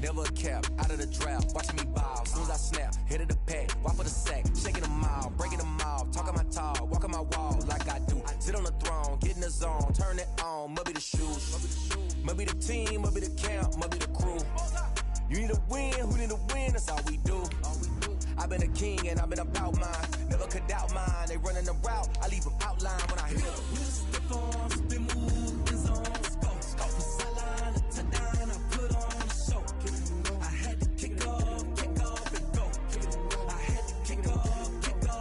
never a cap, out of the draft, watching me ball. Soon as I snap, hit of the pack, walk for the sack, shaking them all, breaking them off, talking my talk, walking my wall like I do. Sit on the throne, get in the zone, turn it on, must be the shoes, must be the team, must be the camp, must be the crew. You need a win, who need a win, that's all we do. I've been a king and I've been about mine, never could doubt mine. They running the route, I leave them outline when I hit them. We step on, spin move, in zone, scope from sideline to touchdown, I put on a show. I had to kick off and go. I had to kick off and go.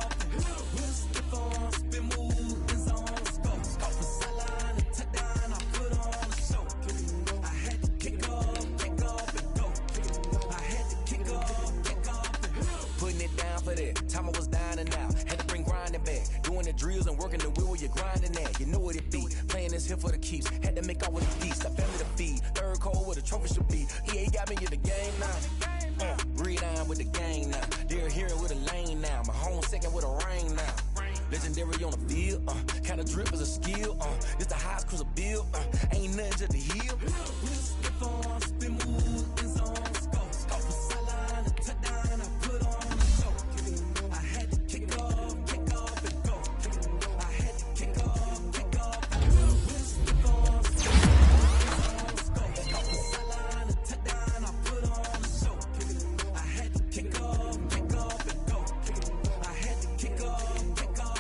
We step on, spin move, in zone, scope from sideline to touchdown, I put on a show. I had to kick off and go. I had to kick off and go. Putting it down for that, time I was down and out. Had to bring grinding back, doing the drills and working the wheel where you're grinding at. You know what it be, playing this here for the keeps. Had to make all with the geese, I family to feed. Third cold where the trophy should be. EA got me in the game now. Read on with the game now. They're hearing with a lane now. My home second with a rain now. Legendary on the field, kind of drip is a skill. It's the highest cruiser bill, ain't nothing just to heal. We skip on, spin move, in zone, scope from sideline to touchdown, I put on a show. I had to kick off and go. I had to kick off and go. We skip on, spin move, in zone, scope from sideline to touchdown, I put on a show. I had to kick off and go. I had to kick off and go.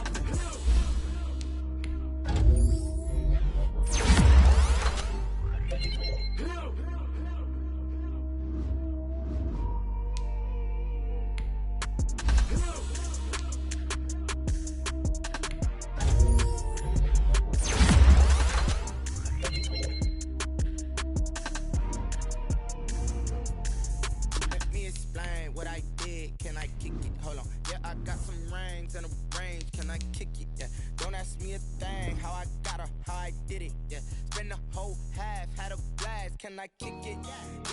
Let me explain what I did. Can I kick it? Hold on. Yeah, I got some rings and a range. Can I kick it? Yeah. Don't ask me a thing. How I got her, how I did it. Yeah. Spend the whole half, had a blast. Can I kick it?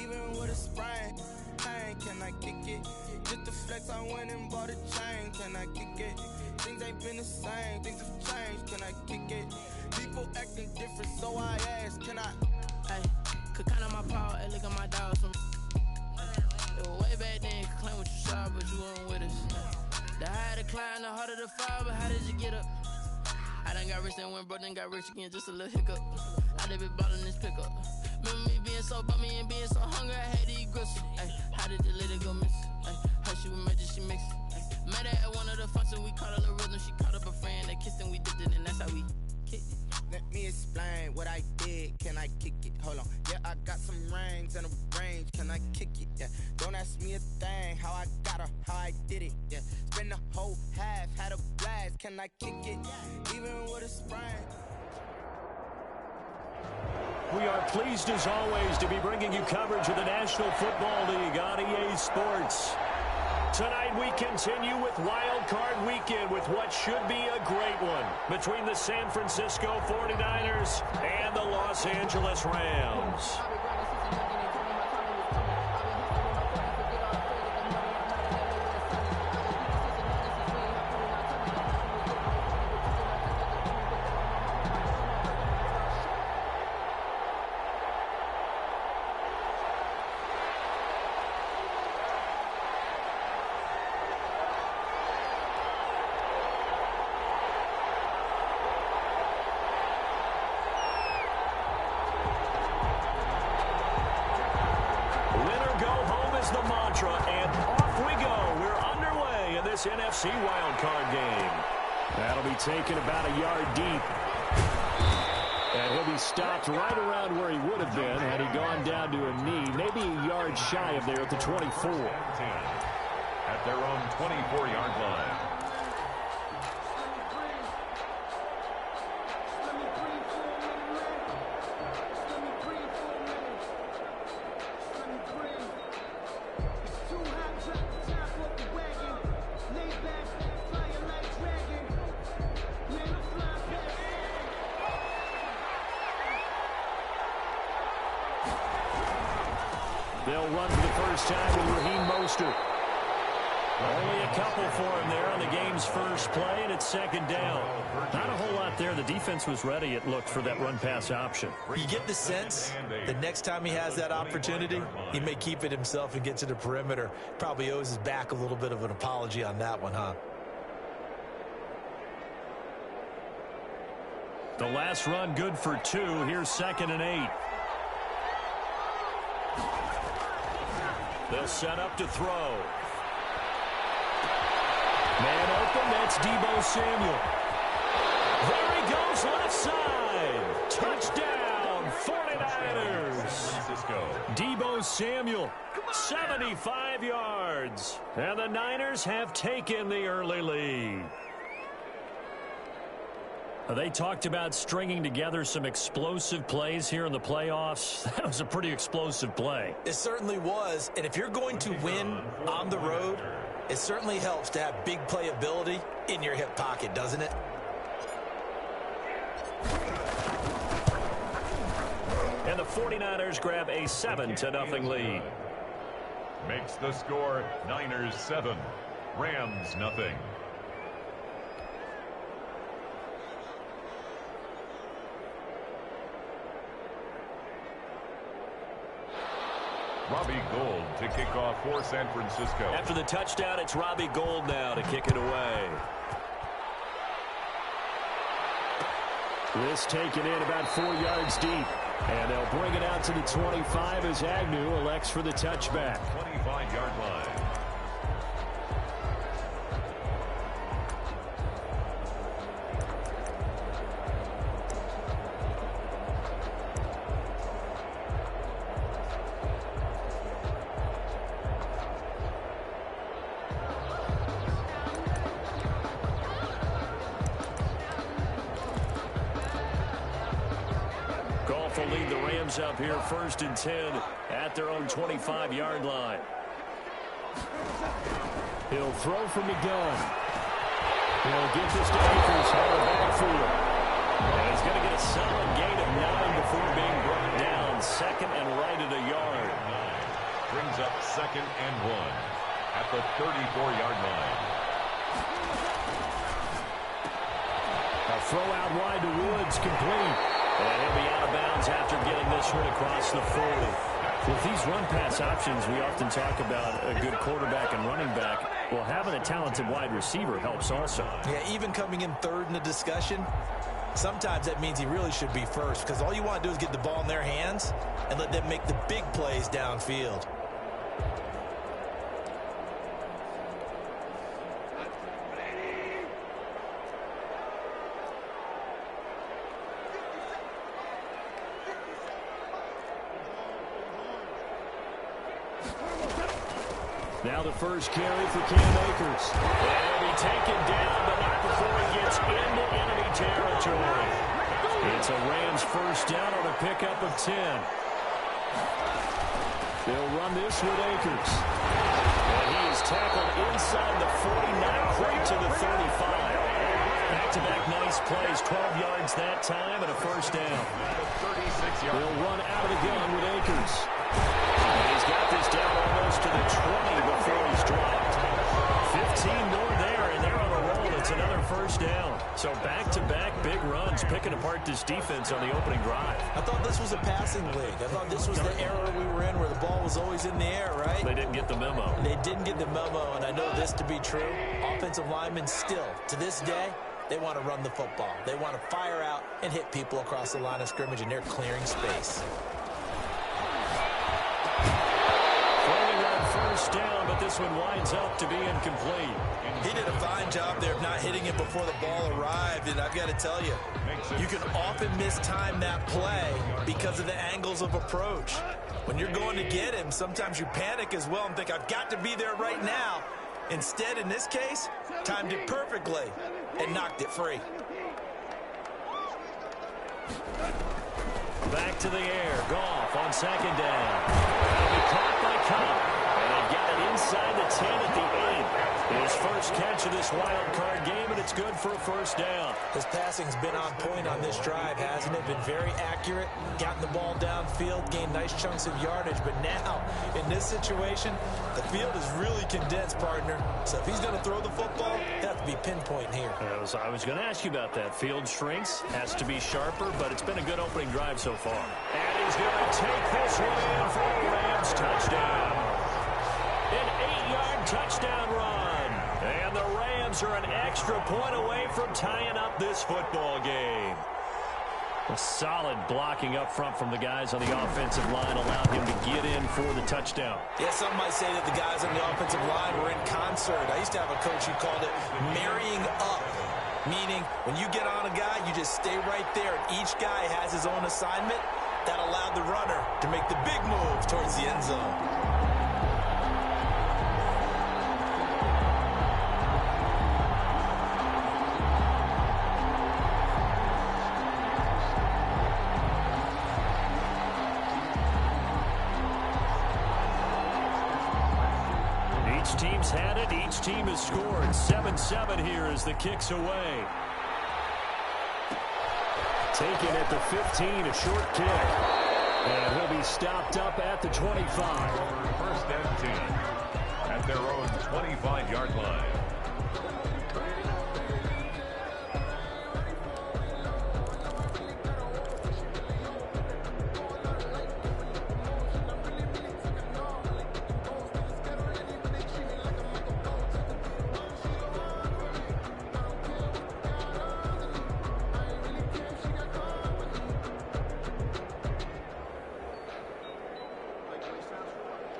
Even with a sprain. Pain, can I kick it? Just to flex, I went and bought a chain. Can I kick it? Things ain't been the same. Things have changed. Can I kick it? People acting different, so I ask. Can I? Hey, could count on my power, hey, look at my dogs. It was way back then, could claim what you saw, but you weren't with us. The higher the climb, the harder the fall, but how did you get up? I done got rich and went broke, then got rich again, just a little hiccup. I done been ballin' this pickup. Remember me being so bummy and being so hungry, I had to eat gristle. Ay, how did the lady go miss? Ay, her she was magic, she mixed. Met her at one of the functions, we caught a little rhythm, she caught up a friend, they kissed and we dipped it, and that's how we kicked it. Let me explain what I did. Can I kick it? Hold on. Yeah, I got some rings and a range. Can I kick it? Yeah. Don't ask me a thing. How I got her, how I did it. Yeah. Spend the whole half, had a blast. Can I kick it? Even with a sprain. We are pleased as always to be bringing you coverage of the National Football League on EA Sports. Tonight we continue with Wild Card Weekend with what should be a great one between the San Francisco 49ers and the Los Angeles Rams. The mantra, and off we go. We're underway in this NFC wildcard game. That'll be taken about a yard deep. And he'll be stopped right around where he would have been had he gone down to a knee, maybe a yard shy of there at the 24. At their own 24-yard line. They'll run for the first time with Raheem Mostert. Only a couple for him there on the game's first play, and it's second down. Not a whole lot there. The defense was ready, it looked, for that run-pass option. You get the sense the next time he has that opportunity, he may keep it himself and get to the perimeter. Probably owes his back a little bit of an apology on that one, huh? The last run good for 2. Here's 2nd and 8. They'll set up to throw. Man open, that's Deebo Samuel. There he goes, left side. Touchdown, 49ers. Deebo Samuel, 75 yards. And the Niners have taken the early lead. They talked about stringing together some explosive plays here in the playoffs. That was a pretty explosive play. It certainly was. And if you're going to win on the road, it certainly helps to have big playability in your hip pocket, doesn't it? And the 49ers grab a 7-0 lead. Makes the score Niners 7, Rams 0. Robbie Gould to kick off for San Francisco. After the touchdown, it's Robbie Gould now to kick it away. This taken in about 4 yards deep. And they'll bring it out to the 25 as Agnew elects for the touchback. 25-yard line. Will lead the Rams up here 1st and 10 at their own 25-yard line. He'll throw from the gun. He'll get this to Akers out of the backfield. And he's going to get a solid gain of 9 before being brought down. 2nd and right at a yard. Brings up 2nd and 1 at the 34-yard line. A throw out wide to Woods, complete. And he'll be out of bounds after getting this one across the 40. With these run-pass options, we often talk about a good quarterback and running back. Well, having a talented wide receiver helps also. Yeah, even coming in 3rd in the discussion, sometimes that means he really should be 1st, because all you want to do is get the ball in their hands and let them make the big plays downfield. Now the first carry for Cam Akers. And he'll be taken down, but not before he gets into enemy territory. It's a Rams first down on a pickup of 10. They'll run this with Akers. And he is tackled inside the 40, not quite to the 35. Back-to-back nice plays, 12 yards that time, and a first down. They'll run out of the gun with Akers. And he's got this down almost to the 20 before he's dropped. 15 more there, and they're on a roll. It's another first down. So back-to-back big runs, picking apart this defense on the opening drive. I thought this was a passing league. I thought this was the era we were in where the ball was always in the air, right? They didn't get the memo. They didn't get the memo, and I know this to be true. Offensive linemen still, to this day, they want to run the football. They want to fire out and hit people across the line of scrimmage, and they're clearing space. First down, but this one winds up to be incomplete. He did a fine job there of not hitting it before the ball arrived, and I've got to tell you, you can often mistime that play because of the angles of approach. When you're going to get him, sometimes you panic as well and think, I've got to be there right now. Instead, in this case, timed it perfectly and knocked it free. Back to the air. Goff on 2nd down. He'll be caught by Cobb. And they get it inside the 10 at the 8. His first catch of this wild card game, and it's good for a first down. His passing's been on point on this drive, hasn't it? Been very accurate, gotten the ball downfield. field, gain nice chunks of yardage. But now, in this situation, the field is really condensed, partner. So if he's going to throw the football, it has to be pinpoint here. I was going to ask you about that. Field shrinks, has to be sharper, but it's been a good opening drive so far. And he's going to take this one in for a Rams touchdown. An 8-yard touchdown run. And the Rams are an extra point away from tying up this football game. A solid blocking up front from the guys on the offensive line allowed him to get in for the touchdown. Yeah, some might say that the guys on the offensive line were in concert. I used to have a coach who called it marrying up, meaning when you get on a guy, you just stay right there, and each guy has his own assignment. That allowed the runner to make the big move towards the end zone. Each team's had it. Each team has scored. 7-7 here as the kick's away. Taken at the 15, a short kick. And he'll be stopped up at the 25. First and 10 at their own 25-yard line.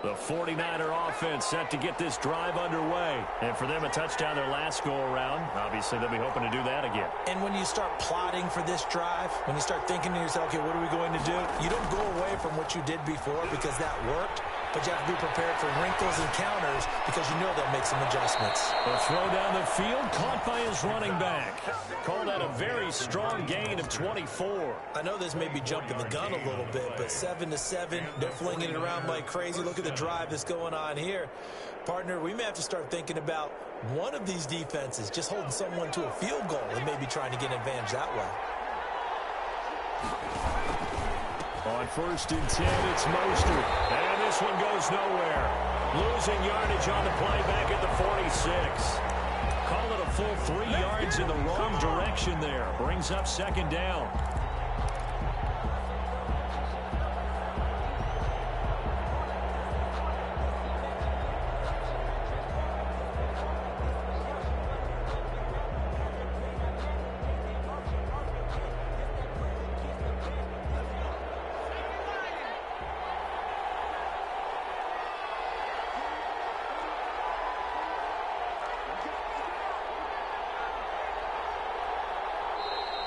The 49er offense set to get this drive underway. And for them, a touchdown their last go-around. Obviously, they'll be hoping to do that again. And when you start plotting for this drive, when you start thinking to yourself, okay, what are we going to do? You don't go away from what you did before because that worked. But you have to be prepared for wrinkles and counters because you know they'll make some adjustments. The throw down the field, caught by his running back. Called out a very strong gain of 24. I know this may be jumping the gun a little bit, but 7-7, they're flinging it around like crazy. Look at the drive that's going on here. Partner, we may have to start thinking about one of these defenses just holding someone to a field goal and maybe trying to get an advantage that way. On 1st and 10, it's Mostert. And this one goes nowhere. Losing yardage on the play back at the 46. Call it a full 3 yards in the wrong direction there. Brings up 2nd down.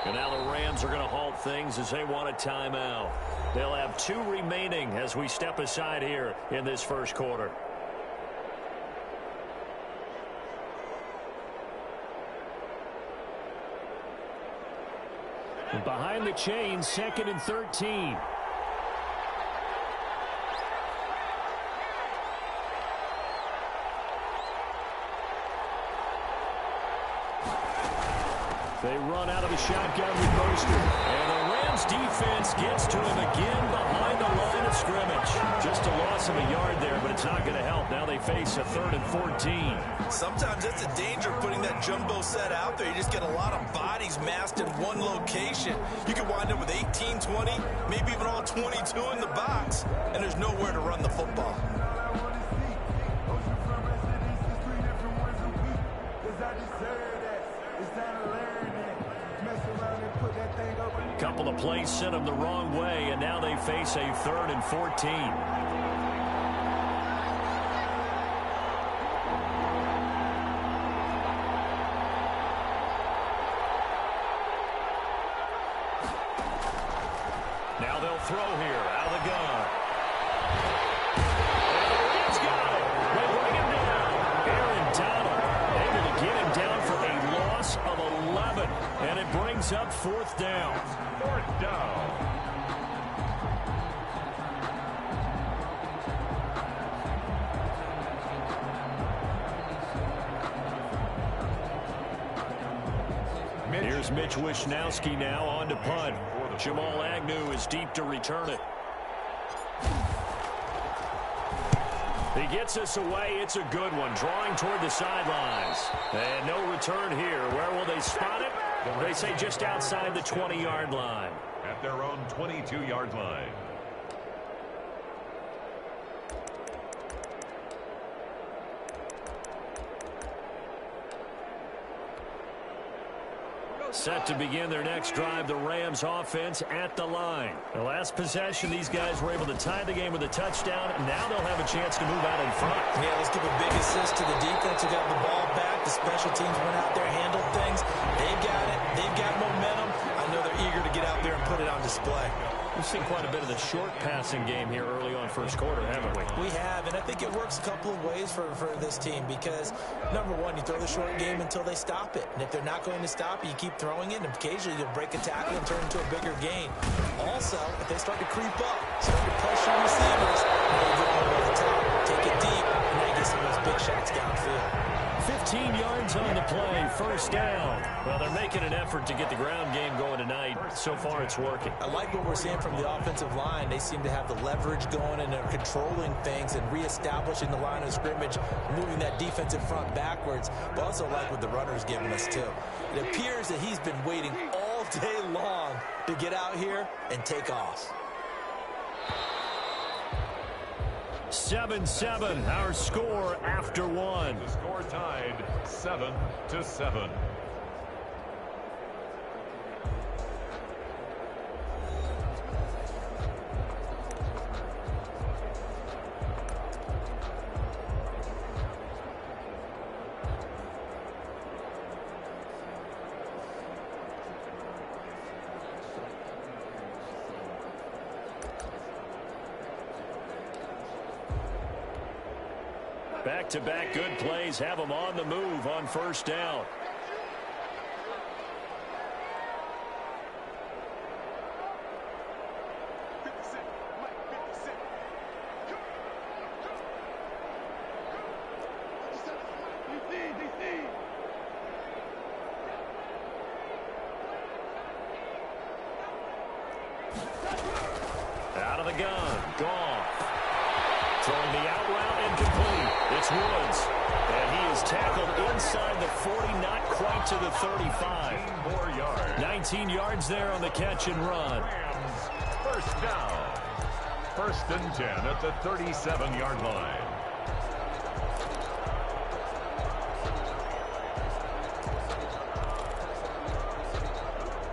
And now the Rams are going to halt things as they want a timeout. They'll have 2 remaining as we step aside here in this first quarter. And behind the chains, 2nd and 13. They run out of the shotgun with Mostert. And the Rams defense gets to him again behind the line of scrimmage. Just a loss of a yard there, but it's not going to help. Now they face a 3rd and 14. Sometimes that's the danger of putting that jumbo set out there. You just get a lot of bodies massed in one location. You could wind up with 18, 20, maybe even all 22 in the box, and there's nowhere to run the football. Couple of plays sent them the wrong way, and now they face a 3rd and 14. Now they'll throw here out of the gun. He's got it. They bring him down. Aaron Donald able to get him down for a loss of 11, and it brings up 4th down. 4th down. Here's Mitch Wishnowsky now on to punt. Jamal Agnew is deep to return it. He gets us away. It's a good one. Drawing toward the sidelines. And no return here. Where will they spot it? They say just outside the 20-yard line. At their own 22-yard line. Set to begin their next drive, the Rams offense at the line. The last possession, these guys were able to tie the game with a touchdown, and now they'll have a chance to move out in front. Yeah, let's give a big assist to the defense who got the ball back. The special teams went out there, handled things. They've got it. They've got momentum. I know they're eager to get out there and put it on display. We've seen quite a bit of the short passing game here early on first quarter, haven't we? We have, and I think it works a couple of ways for this team because, number one, you throw the short game until they stop it. And if they're not going to stop it, you keep throwing it, and occasionally you'll break a tackle and turn into a bigger gain. Also, if they start to creep up, start to pressure receivers, they go over the top, take it deep, and they get some of those big shots downfield. 15 yards on the play, first down. Well, they're making an effort to get the ground game going tonight. So far, it's working. I like what we're seeing from the offensive line. They seem to have the leverage going, and they're controlling things and reestablishing the line of scrimmage, moving that defensive front backwards. But also like what the runner's giving us, too. It appears that he's been waiting all day long to get out here and take off. 7-7, our score after one. The score tied 7-7. Back-to-back good plays have them on the move on first down. Out of the gun, gone. Throwing the out route and complete. It's Woods. And he is tackled inside the 40, not quite to the 35. 19 more yards. 19 yards there on the catch and run. Rams, first down. First and 10 at the 37-yard line.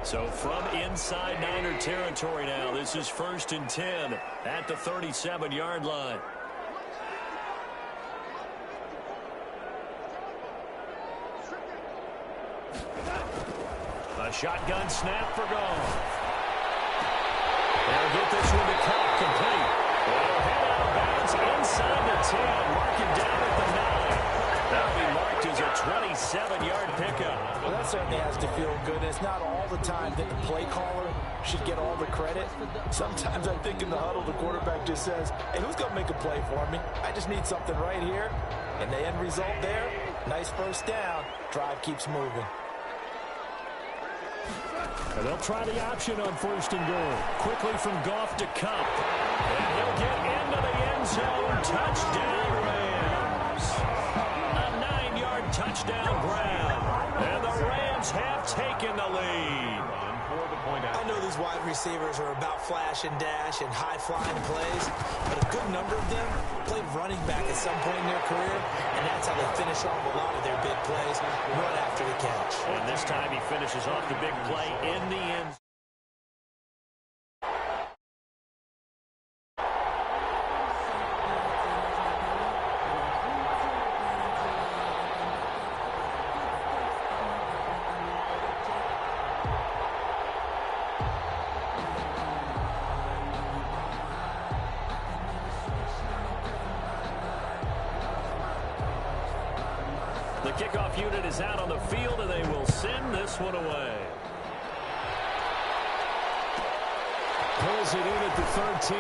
So from inside Niner territory now, this is first and 10 at the 37-yard line. A shotgun snap for Goff. They'll get this one to Cup, complete. They'll head out of bounds inside the 10, mark it down at the 9. That'll be marked as a 27-yard pickup. Well, that certainly has to feel good. It's not all the time that the play caller should get all the credit. Sometimes I think in the huddle, the quarterback just says, hey, who's going to make a play for me? I just need something right here. And the end result there, nice first down. Drive keeps moving. And they'll try the option on first and goal. Quickly from Goff to Cup. And he'll get into the end zone. Touchdown, Rams. A 9-yard touchdown grab. And the Rams have taken the lead. I know these wide receivers are about flash and dash and high-flying plays, but a good number of them played running back at some point in their career, and that's how they finish off a lot of their big plays, run after the catch. And this time he finishes off the big play in the end. The kickoff unit is out on the field, and they will send this one away. Pulls it in at the 13.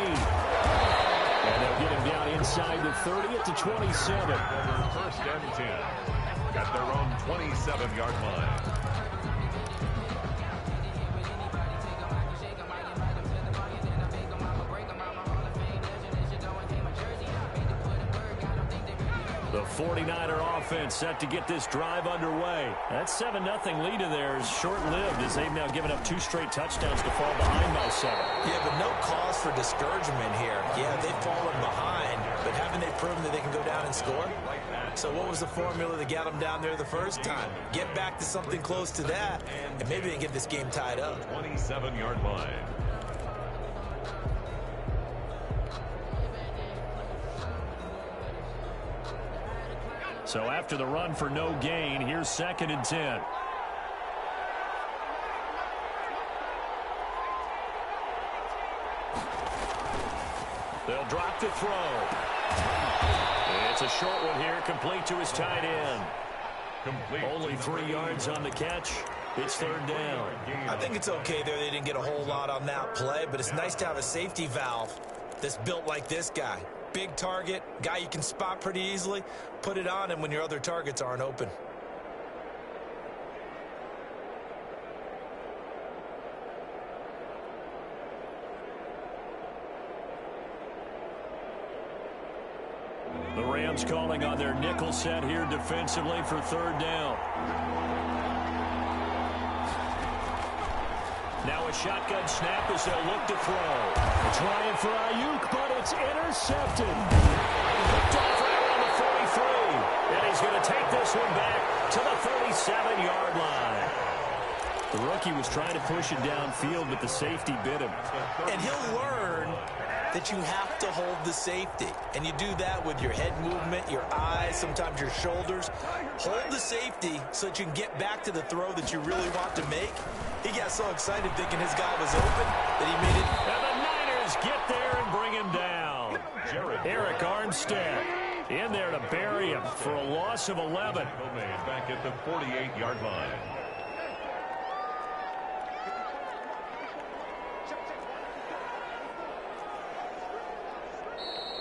And they'll get him down inside the 30 at the 27. First and 10 at their own 27-yard line. The 49er offense set to get this drive underway. That 7-0 lead of theirs short-lived as they've now given up 2 straight touchdowns to fall behind by 7. Yeah, but no cause for discouragement here. Yeah, they've fallen behind, but haven't they proven that they can go down and score? So what was the formula that got them down there the first time? Get back to something close to that, and maybe they can get this game tied up. 27-yard line. So after the run for no gain, here's 2nd and 10. They'll drop the throw. It's a short one here, complete to his tight end. Only 3 yards on the catch. It's 3rd down. I think it's okay there. They didn't get a whole lot on that play, but it's nice to have a safety valve that's built like this guy. Big target, guy you can spot pretty easily. Put it on him when your other targets aren't open. The Rams calling on their nickel set here defensively for 3rd down. Now a shotgun snap as they'll look to throw. Trying for Ayuk, but it's intercepted. Picked off right around the 43. And he's going to take this one back to the 37-yard line. The rookie was trying to push it downfield, but the safety bit him. And he'll learn that you have to hold the safety. And you do that with your head movement, your eyes, sometimes your shoulders. Hold the safety so that you can get back to the throw that you really want to make. He got so excited thinking his guy was open that he made it. And the Niners get there and bring him down. Eric Armstead in there to bury him for a loss of 11. Back at the 48-yard line.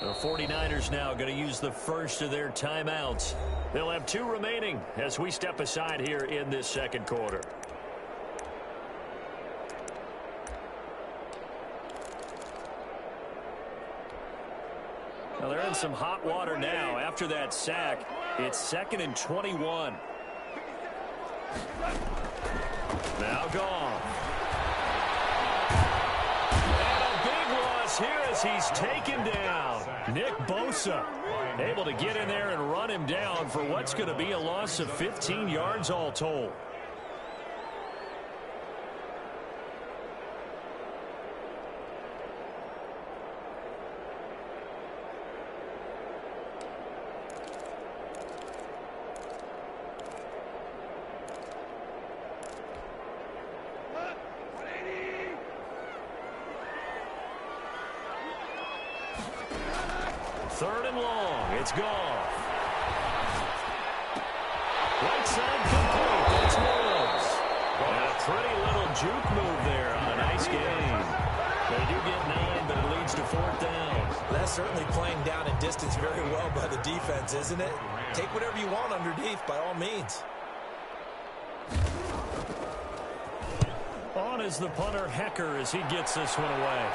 The 49ers now going to use the first of their timeouts. They'll have 2 remaining as we step aside here in this 2nd quarter. Well, they're in some hot water now. After that sack, it's 2nd and 21. Now gone. And a big loss here as he's taken down. Nick Bosa able to get in there and run him down for what's going to be a loss of 15 yards all told. Third and long. It's gone. Right side complete. That's Woods. And a pretty little juke move there on a nice game. They do get 9, but it leads to 4th down. That's certainly playing down in distance very well by the defense, isn't it? Take whatever you want underneath by all means. On is the punter Hecker as he gets this one away.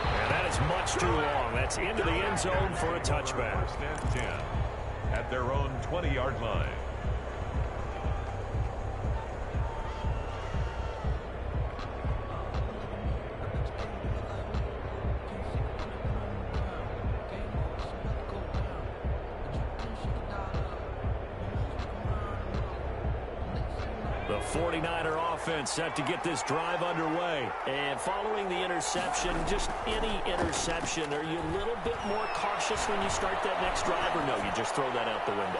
And that is much too long. That's into the end zone for a touchback. 1st and 10 at their own 20-yard line. The 49er offense set to get this drive underway. And following the interception, just any interception, are you a little bit more cautious when you start that next drive, or no, you just throw that out the window?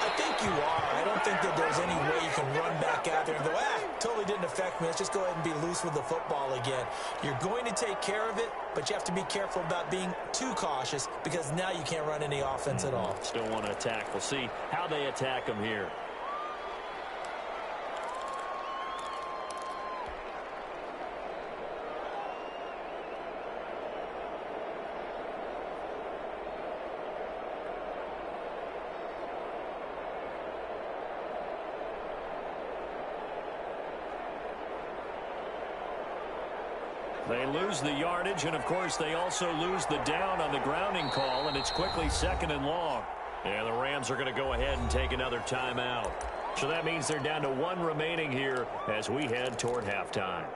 I think you are. I don't think that there's any way you can run back out there and go, totally didn't affect me. Let's just go ahead and be loose with the football again. You're going to take care of it, but you have to be careful about being too cautious because now you can't run any offense at all. Still want to attack. We'll see how they attack them here. They lose the yardage, and, of course, they also lose the down on the grounding call, and it's quickly 2nd and long. And the Rams are going to go ahead and take another timeout. So that means they're down to 1 remaining here as we head toward halftime.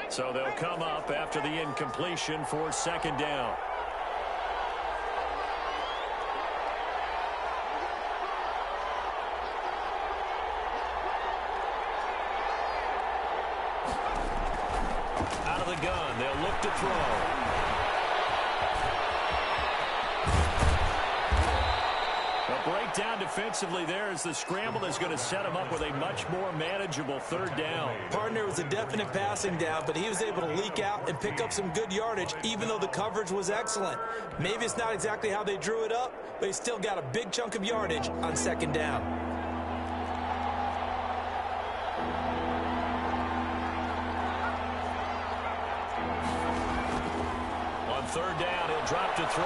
So they'll come up after the incompletion for 2nd down. Out of the gun, they'll look to throw. A breakdown defensively there as the scramble is going to set him up with a much more manageable 3rd down. Partner was a definite passing down, but he was able to leak out and pick up some good yardage, even though the coverage was excellent. Maybe it's not exactly how they drew it up, but he still got a big chunk of yardage on 2nd down. On 3rd down, he'll drop to throw.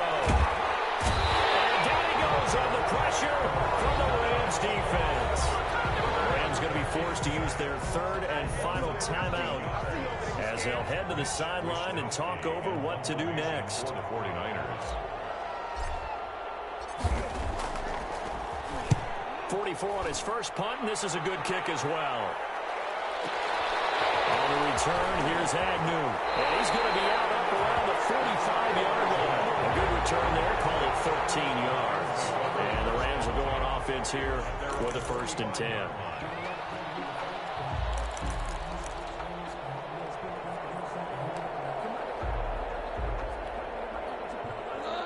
And down he goes on the pressure from the Rams defense. The Rams going to be forced to use their 3rd and final timeout as they'll head to the sideline and talk over what to do next. The 49ers. 44 on his first punt, and this is a good kick as well. On the return, here's Agnew. And he's going to be out up around the 45-yard line. A good return there, call it 13 yards. And the Rams will go on offense here with a 1st and 10.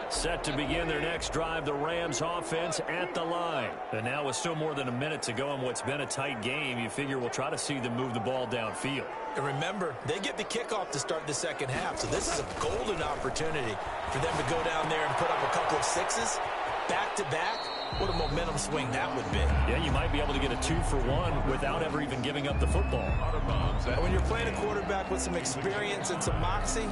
Set to begin their next drive, the Rams offense at the line. And now with still more than a minute to go in what's been a tight game, you figure we'll try to see them move the ball downfield. And remember, they get the kickoff to start the 2nd half, so this is a golden opportunity for them to go down there and put up a couple of 6s back-to-back. What a momentum swing that would be. Yeah, you might be able to get a 2-for-1 without ever even giving up the football. When you're playing a quarterback with some experience and some moxie,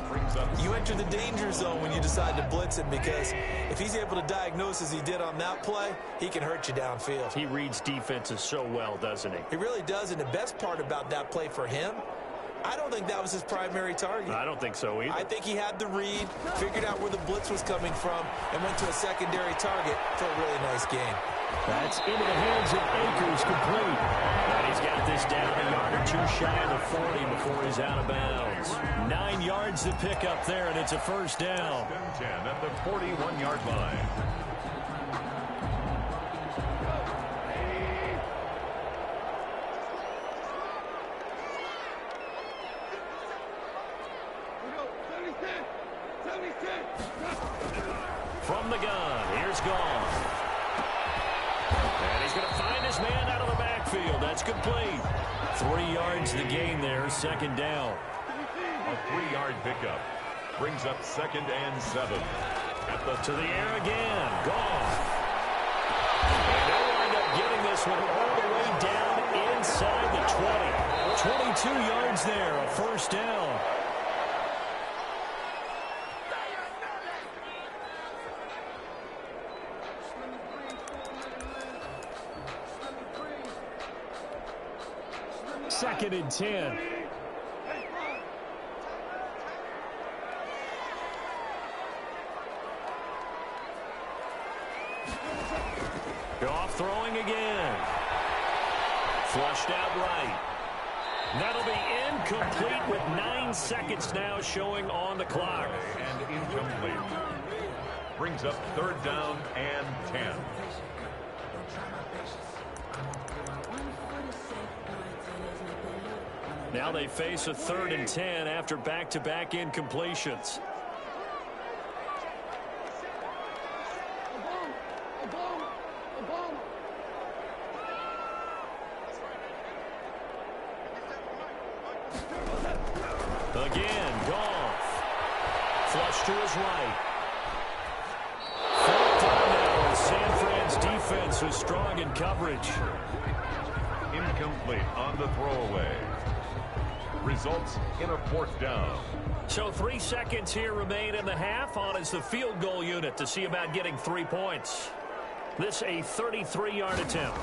you enter the danger zone when you decide to blitz him, because if he's able to diagnose as he did on that play, he can hurt you downfield. He reads defenses so well, doesn't he? He really does, and the best part about that play for him, I don't think that was his primary target. I don't think so either. I think he had the read, figured out where the blitz was coming from, and went to a secondary target for a really nice game. That's into the hands of Akers, complete. And he's got this down a yard or 2 shy of the 40 before he's out of bounds. 9 yards to pick up there, and it's a 1st down. 10 at the 41-yard line. From the gun, here's Goff. And he's going to find his man out of the backfield. That's complete. 3 yards the gain there, 2nd down. A 3-yard pickup brings up 2nd and 7. To the air again, Goff. And they'll wind up getting this one all the way down inside the 20. 22 yards there, a 1st down. Second and 10. Goff throwing again. Flushed out right. That'll be incomplete with 9 seconds now showing on the clock. And incomplete. Brings up 3rd down and 10. Now they face a 3rd and 10 after back-to-back incompletions. Again, Goff. Flush to his right. 4th down now. San Fran's defense was strong in coverage. Incomplete on the throwaway. Results in a 4th down. So 3 seconds here remain in the half. On is the field goal unit to see about getting 3 points. This a 33-yard attempt.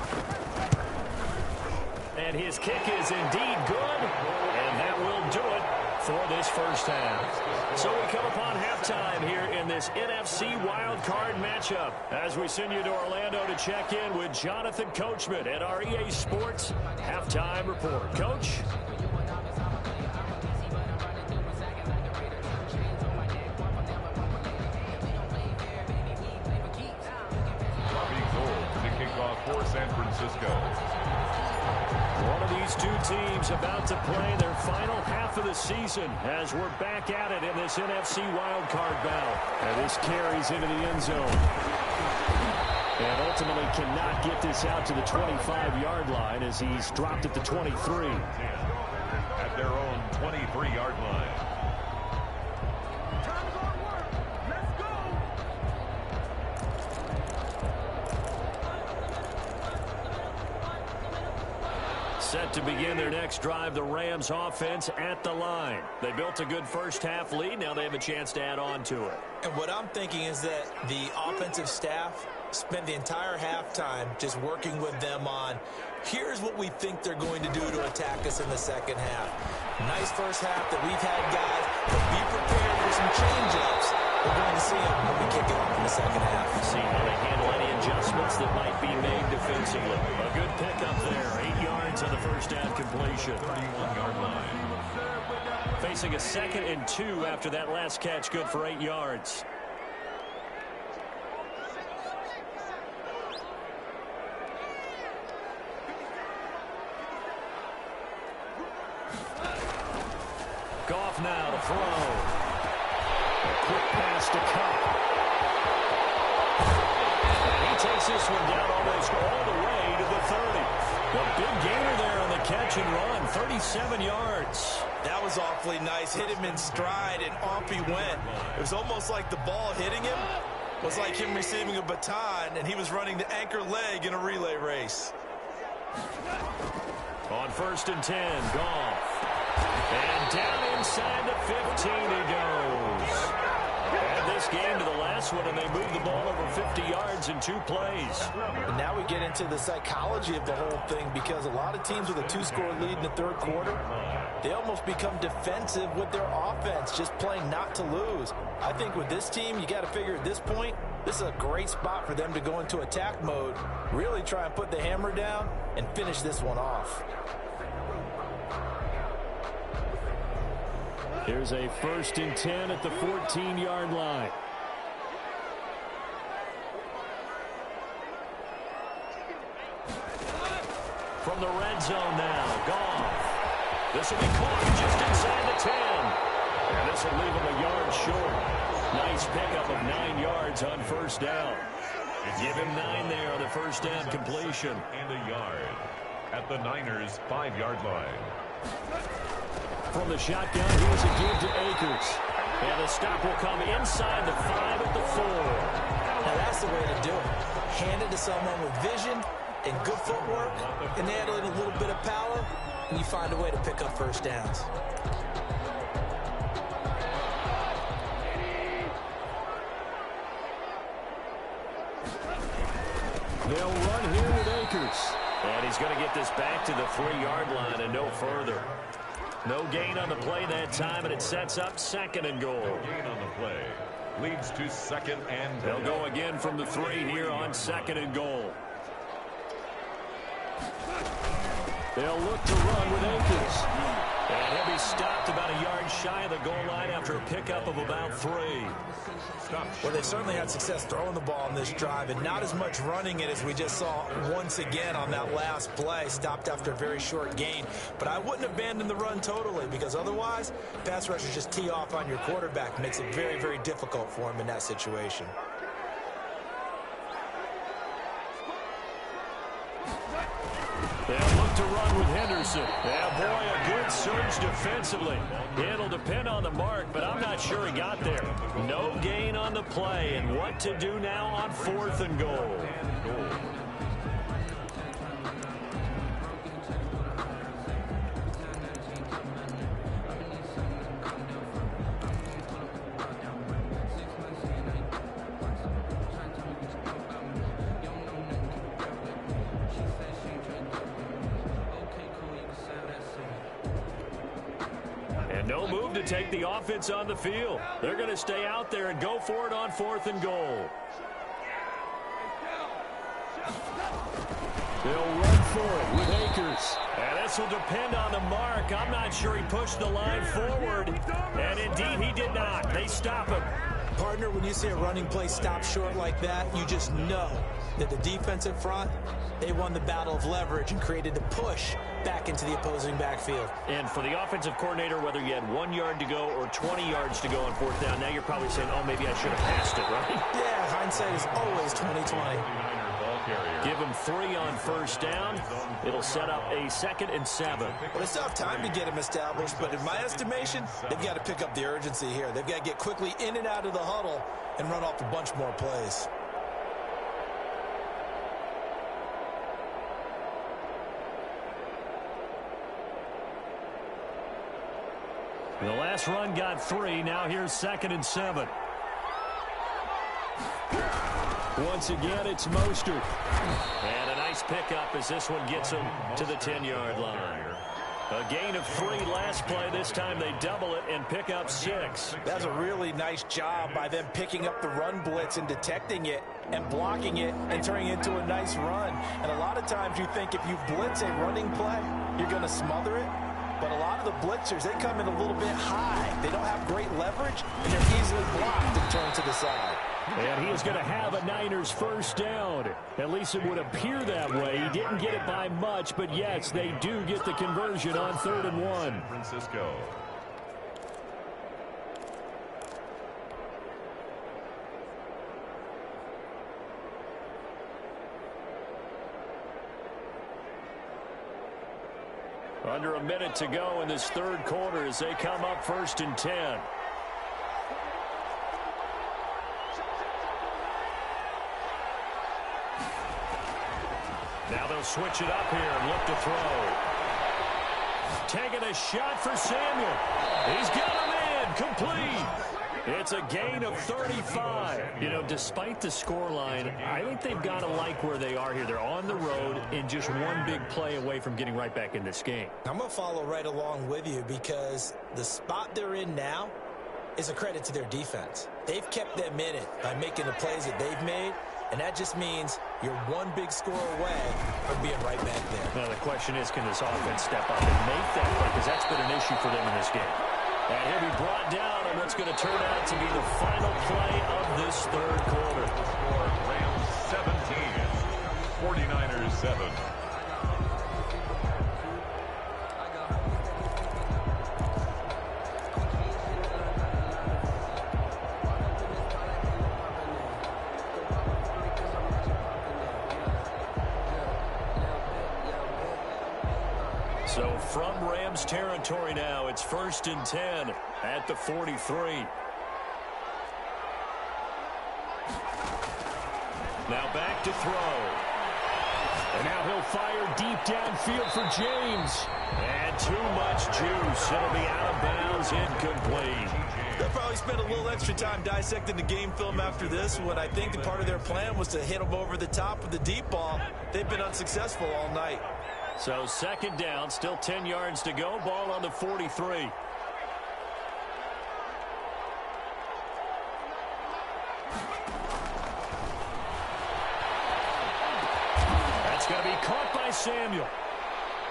And his kick is indeed good. And that will do it for this first half. So we come upon halftime here in this NFC wildcard matchup as we send you to Orlando to check in with Jonathan Coachman at our EA Sports Halftime Report. Coach? For San Francisco. One of these two teams about to play their final half of the season as we're back at it in this NFC wildcard bout. And this carries into the end zone. And ultimately cannot get this out to the 25-yard line as he's dropped at the 23. At their own 23-yard line. Set to begin their next drive, the Rams offense at the line. They built a good first half lead. Now they have a chance to add on to it. And what I'm thinking is that the offensive staff spent the entire halftime just working with them on, here's what we think they're going to do to attack us in the second half. Nice first half that we've had, guys, but be prepared for some change-ups. We're going to see them when we kick it off in the second half. See how they handle any adjustments that might be made defensively. A good pickup there. 8 yards on the first half completion. 31-yard line. Facing a 2nd and 2 after that last catch. Good for 8 yards. Goff now to throw. Quick pass to Cup. And he takes this one down almost all the way to the 30. A big gainer there on the catch and run, 37 yards. That was awfully nice. Hit him in stride, and off he went. It was almost like the ball hitting him was like him receiving a baton, and he was running the anchor leg in a relay race. On 1st and 10, Goff. And down inside the 15 he goes. Add this game to the last one, and they move the ball over 50 yards in 2 plays. And now we get into the psychology of the whole thing, because a lot of teams with a 2-score lead in the third quarter, they almost become defensive with their offense, just playing not to lose. I think with this team, you got to figure at this point, this is a great spot for them to go into attack mode, really try and put the hammer down and finish this one off. Here's a 1st and 10 at the 14-yard line. From the red zone now, Goff. This will be caught just inside the 10. And this will leave him a yard short. Nice pickup of 9 yards on 1st down. Give him 9 there on the 1st down completion. And a yard at the Niners' 5-yard line. From the shotgun, here's a give to Akers. And the stop will come inside the 5 at the 4. Now that's the way to do it. Hand it to someone with vision and good footwork, and add in a little bit of power, and you find a way to pick up 1st downs. They'll run here with Akers. And he's going to get this back to the 3-yard line and no further. No gain on the play that time, and it sets up 2nd and goal. No gain on the play. Leads to 2nd and 10. They'll go again from the 3 here on 2nd and goal. They'll look to run with Akers. And he'll be stopped about a yard shy of the goal line after a pickup of about 3. Well, they've certainly had success throwing the ball on this drive, and not as much running it as we just saw once again on that last play. Stopped after a very short gain. But I wouldn't abandon the run totally, because otherwise, pass rushers just tee off on your quarterback. Makes it very, very difficult for him in that situation. They'll look to run with Henderson. Yeah, boy, a good surge defensively. It'll depend on the mark, but I'm not sure he got there. No gain on the play, and what to do now on 4th and goal. No move to take the offense on the field. They're going to stay out there and go for it on 4th and goal. They'll run for it with Akers. And this will depend on the mark. I'm not sure he pushed the line forward. And indeed, he did not. They stop him. Partner, when you see a running play stop short like that, you just know that the defensive front, they won the battle of leverage and created a push back into the opposing backfield. And for the offensive coordinator, whether you had 1 yard to go or 20 yards to go on 4th down, now you're probably saying, oh, maybe I should have passed it, right? Yeah, hindsight is always 20/20. Give him 3 on 1st down. It'll set up a 2nd and 7. Well, they still have time to get him established, but in my estimation, they've got to pick up the urgency here. They've got to get quickly in and out of the huddle and run off a bunch more plays. The last run got 3. Now here's 2nd and 7. Once again, it's Mostert. And a nice pickup as this one gets him to the 10-yard line. A gain of 3 last play. This time they double it and pick up 6. That's a really nice job by them picking up the run blitz and detecting it and blocking it and turning it into a nice run. And a lot of times you think if you blitz a running play, you're going to smother it. But a lot of the blitzers, they come in a little bit high. They don't have great leverage, and they're easily blocked and turned to the side. And he is going to have a Niners 1st down. At least it would appear that way. He didn't get it by much, but yes, they do get the conversion on 3rd and 1. Francisco. Under a minute to go in this 3rd quarter as they come up 1st and 10. Now they'll switch it up here and look to throw. Taking a shot for Samuel. He's got him in. Complete. It's a gain of 35. You know, despite the scoreline, I think they've got to like where they are here. They're on the road and just one big play away from getting right back in this game. I'm going to follow right along with you because the spot they're in now is a credit to their defense. They've kept them in it by making the plays that they've made, and that just means you're one big score away from being right back there. Now, the question is, can this offense step up and make that play? Because that's been an issue for them in this game. And he'll be brought down on what's going to turn out to be the final play of this 3rd quarter. Rams 17, 49ers 7. So from Rams territory now, it's 1st and 10 at the 43. Now back to throw. And now he'll fire deep downfield for James. And too much juice. It'll be out of bounds, incomplete. They'll probably spend a little extra time dissecting the game film after this one. I think the part of their plan was to hit them over the top with the deep ball. They've been unsuccessful all night. So 2nd down, still 10 yards to go. Ball on the 43. That's going to be caught by Samuel.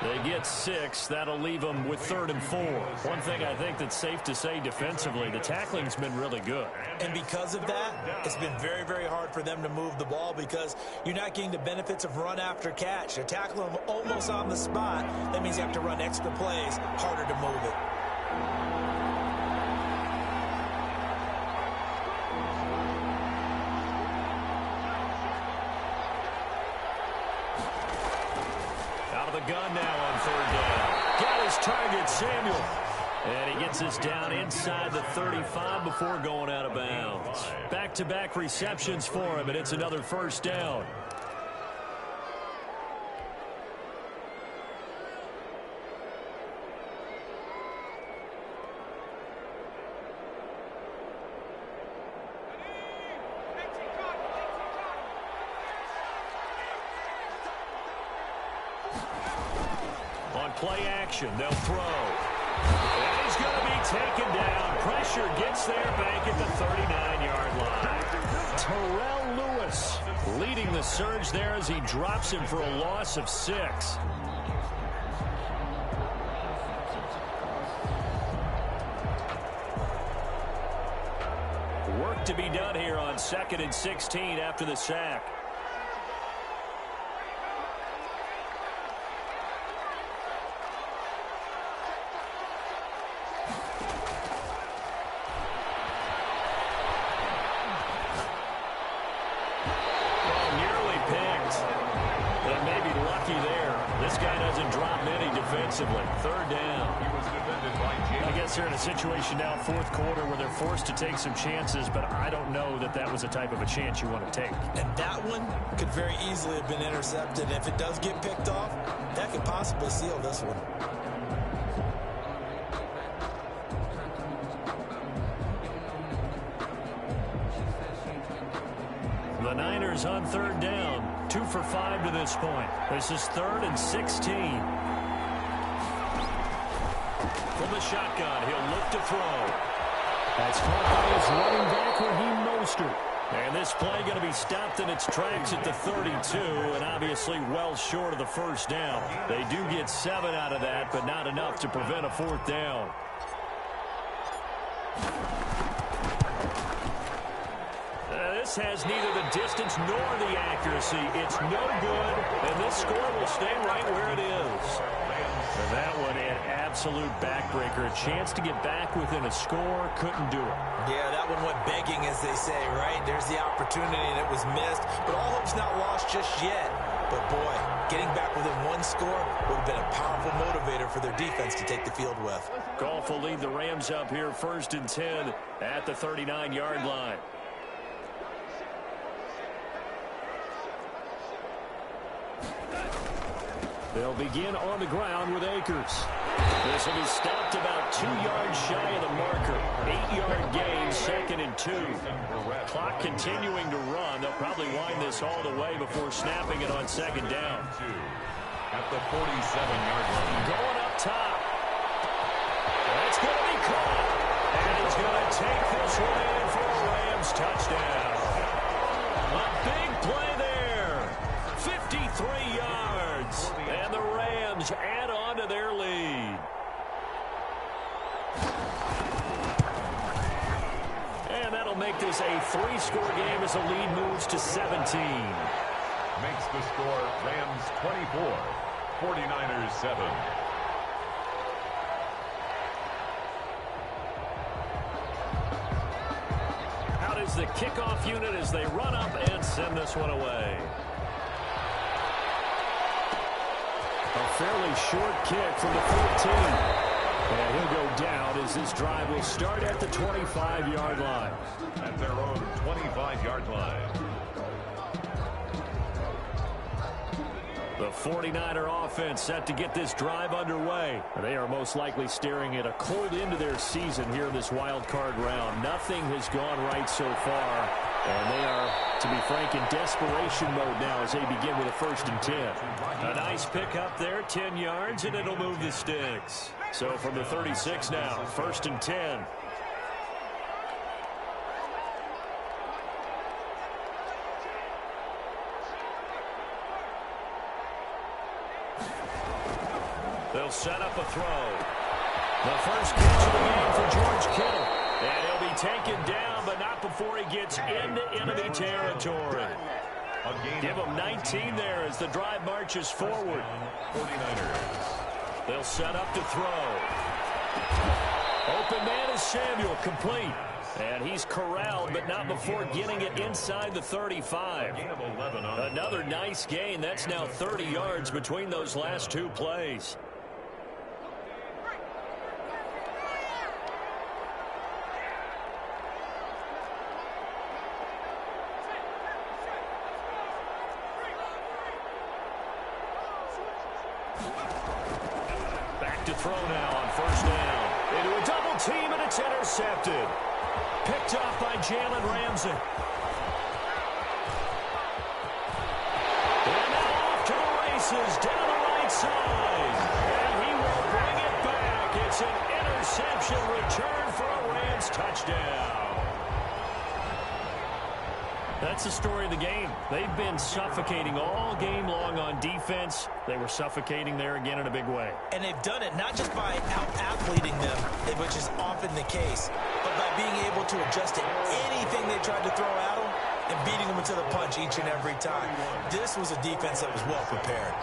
They get 6. That'll leave them with 3rd and 4. One thing I think that's safe to say defensively, the tackling's been really good. And because of that, it's been very, very hard for them to move the ball because you're not getting the benefits of run after catch. They're tackling them almost on the spot. That means you have to run extra plays, harder to move it. Gun now on 3rd down. Got his target, Samuel. And he gets us down inside the 35 before going out of bounds. Back-to-back receptions for him, and it's another 1st down. Play action, they'll throw. And he's going to be taken down. Pressure gets there back at the 39-yard line. Terrell Lewis leading the surge there as he drops him for a loss of 6. Work to be done here on 2nd and 16 after the sack. Third down. I guess they're in a situation now, fourth quarter, where they're forced to take some chances, but I don't know that that was the type of a chance you want to take. And that one could very easily have been intercepted. And if it does get picked off, that could possibly seal this one. The Niners on third down, 2 for 5 to this point. This is 3rd and 16. From the shotgun, he'll look to throw. That's caught by his running back, Raheem Mostert. And this play going to be stopped in its tracks at the 32, and obviously well short of the first down. They do get 7 out of that, but not enough to prevent a 4th down. This has neither the distance nor the accuracy. It's no good, and this score will stay right where it is. And that one, an absolute backbreaker. A chance to get back within a score, couldn't do it. Yeah, that one went begging, as they say, right? There's the opportunity, and it was missed. But all hope's not lost just yet. But, boy, getting back within one score would have been a powerful motivator for their defense to take the field with. Goff will lead the Rams up here 1st and 10 at the 39-yard line. They'll begin on the ground with Akers. This will be stopped about 2 yards shy of the marker. 8-yard gain, 2nd and 2. Clock continuing to run. They'll probably wind this all the way before snapping it on 2nd down. At the 47-yard line. Going up top. That's going to be caught. And he's going to take this one in for a Rams touchdown. A big play there. 53 yards. And the Rams add on to their lead. And that'll make this a 3-score game as the lead moves to 17. Makes the score Rams 24, 49ers 7. Out is the kickoff unit as they run up and send this one away. A fairly short kick from the 14. And he'll go down as this drive will start at the 25-yard line. At their own 25-yard line. The 49er offense set to get this drive underway. They are most likely staring at a cold end to their season here in this wild card round. Nothing has gone right so far. And they are, to be frank, in desperation mode now as they begin with a 1st and 10. A nice pickup there, 10 yards, and it'll move the sticks. So from the 36 now, 1st and 10. They'll set up a throw. The first catch of the game for George Kittle. And he'll be taken down, but not before he gets into enemy territory. Give him 19 there as the drive marches forward. 49ers. They'll set up to throw. Open man is Samuel, complete. And he's corralled, but not before getting it inside the 35. Another nice gain. That's now 30 yards between those last 2 plays. Back to throw now on 1st down. Into a double team, and it's intercepted. Picked off by Jalen Ramsey. And now off to the races, down the right side. And he will bring it back. It's an reception, return for a Rams touchdown. That's the story of the game. They've been suffocating all game long on defense. They were suffocating there again in a big way. And they've done it not just by out-athleting them, which is often the case, but by being able to adjust to anything they tried to throw at them and beating them into the punch each and every time. This was a defense that was well prepared.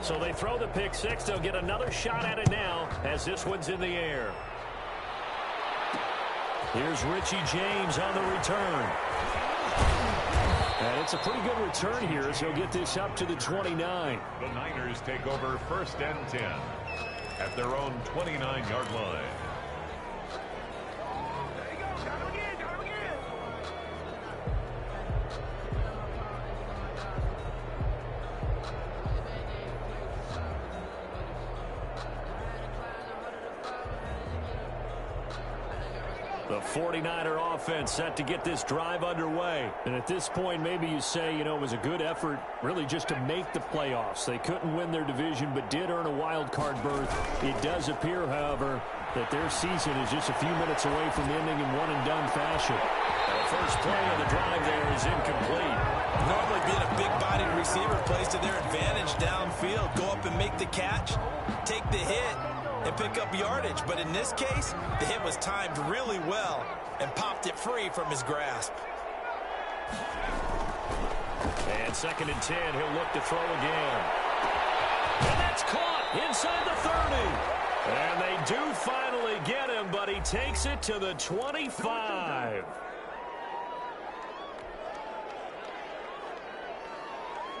So they throw the pick six. They'll get another shot at it now as this one's in the air. Here's Richie James on the return. And it's a pretty good return here as he'll get this up to the 29. The Niners take over 1st and 10 at their own 29-yard line. The 49er offense set to get this drive underway. And at this point, maybe you say, you know, it was a good effort really just to make the playoffs. They couldn't win their division but did earn a wild card berth. It does appear, however, that their season is just a few minutes away from ending in one-and-done fashion. The first play of the drive there is incomplete. Normally being a big-bodied receiver plays to their advantage downfield. Go up and make the catch, take the hit, and pick up yardage. But in this case, the hit was timed really well and popped it free from his grasp. And 2nd and 10, he'll look to throw again. And that's caught inside the 30. And they do finally get him, but he takes it to the 25.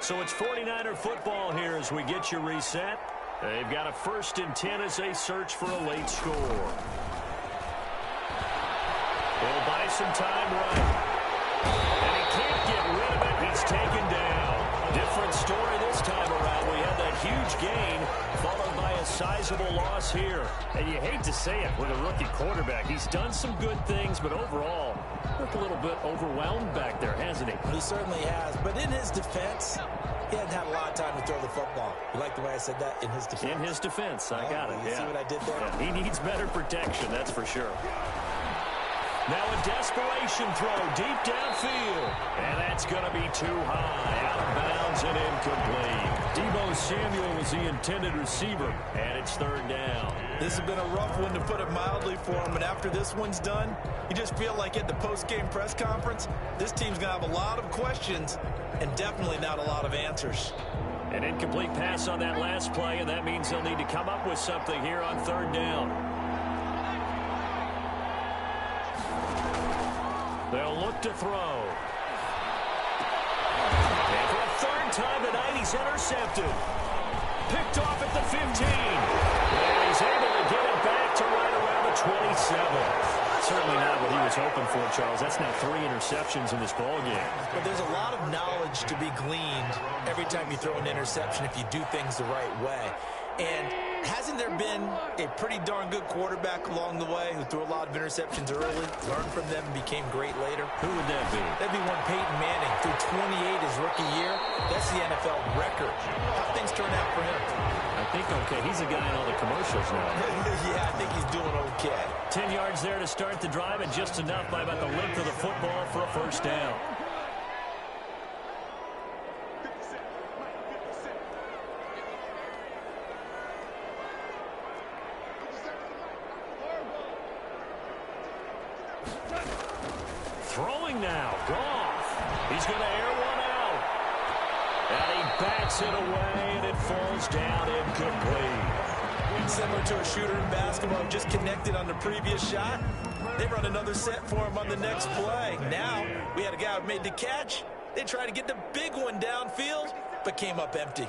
So it's 49er football here as we get you reset. They've got a 1st and 10 as they search for a late score. They'll buy some time running. And he can't get rid of it. He's taken down. Different story this time around. We had that huge gain followed by a sizable loss here. And you hate to say it with a rookie quarterback. He's done some good things, but overall, looked a little bit overwhelmed back there, hasn't he? He certainly has. But in his defense, he hadn't had a lot of time to throw the football. You like the way I said that? In his defense? In his defense. I got it. You see what I did there? Yeah, he needs better protection, that's for sure. Now a desperation throw deep downfield. And that's going to be too high. Out of bounds and incomplete. Deebo Samuel was the intended receiver. And it's 3rd down. This has been a rough one, to put it mildly, for him. And after this one's done, you just feel like at the post-game press conference, this team's going to have a lot of questions and definitely not a lot of answers. An incomplete pass on that last play, and that means they'll need to come up with something here on 3rd down. They'll look to throw. And for a 3rd time tonight, he's intercepted. Picked off at the 15. And he's able to get it back to right around the 27. Certainly not what he was hoping for, Charles. That's now 3 interceptions in this ballgame. But there's a lot of knowledge to be gleaned every time you throw an interception if you do things the right way. And hasn't there been a pretty darn good quarterback along the way who threw a lot of interceptions early, learned from them, and became great later? Who would that be? That'd be one Peyton Manning. Threw 28 his rookie year. That's the NFL record. How things turn out for him? I think okay. He's a guy in all the commercials now. Yeah, I think he's doing okay. 10 yards there to start the drive, and just enough by about the length of the football for a 1st down. Throwing now, Goff. He's going to air one out. And he backs it away, and it falls down incomplete. Similar to a shooter in basketball, just connected on the previous shot. They run another set for him on the next play. Now, we had a guy who made the catch. They tried to get the big one downfield, but came up empty.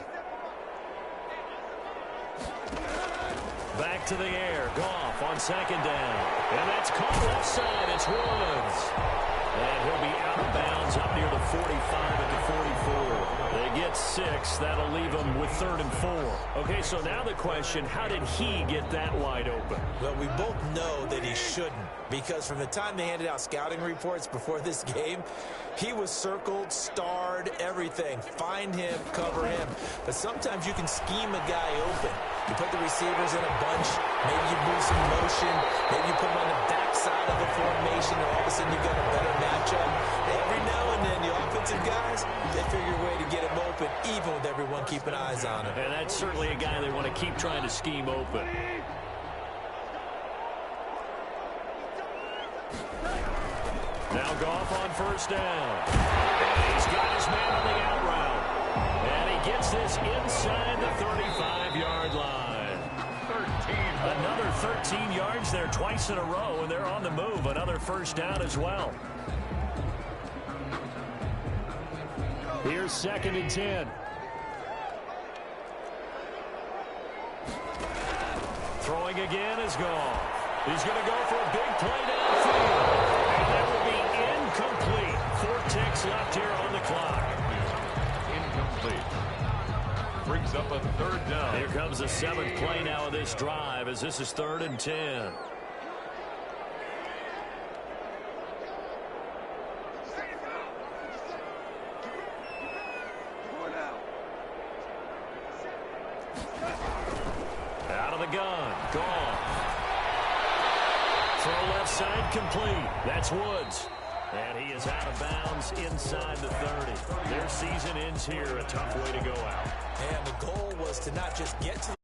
Back to the air. Goff on second down. And that's caught left side. It's Woods. And he'll be out of bounds up near the 45 at the 44. They get 6. That'll leave them with 3rd and 4. Okay, so now the question, how did he get that wide open? Well, we both know that he shouldn't, because from the time they handed out scouting reports before this game, he was circled, starred, everything. Find him, cover him. But sometimes you can scheme a guy open. You put the receivers in a bunch, maybe you move some motion, maybe you put them on the backside of the formation, and all of a sudden you've got a better matchup. Every now and then, the offensive guys, they figure a way to get him open, even with everyone keeping eyes on him. And that's certainly a guy they want to keep trying to scheme open. Now Goff on first down. He's got his man on the out route. And he gets this inside the 35-yard line. 13. Another 13 yards there twice in a row, and they're on the move. Another first down as well. Here's 2nd and 10. Throwing again is Goff. He's going to go for a big play downfield. And that will be incomplete. 4 ticks left here on the clock. Incomplete. Brings up a 3rd down. Here comes the 7th play now of this drive, as this is 3rd and 10. Out of the gun. Goff. Throw left side complete. That's Woods. And he is out of bounds inside the 30. Their season ends here. A tough way to go out. And the goal was to not just get to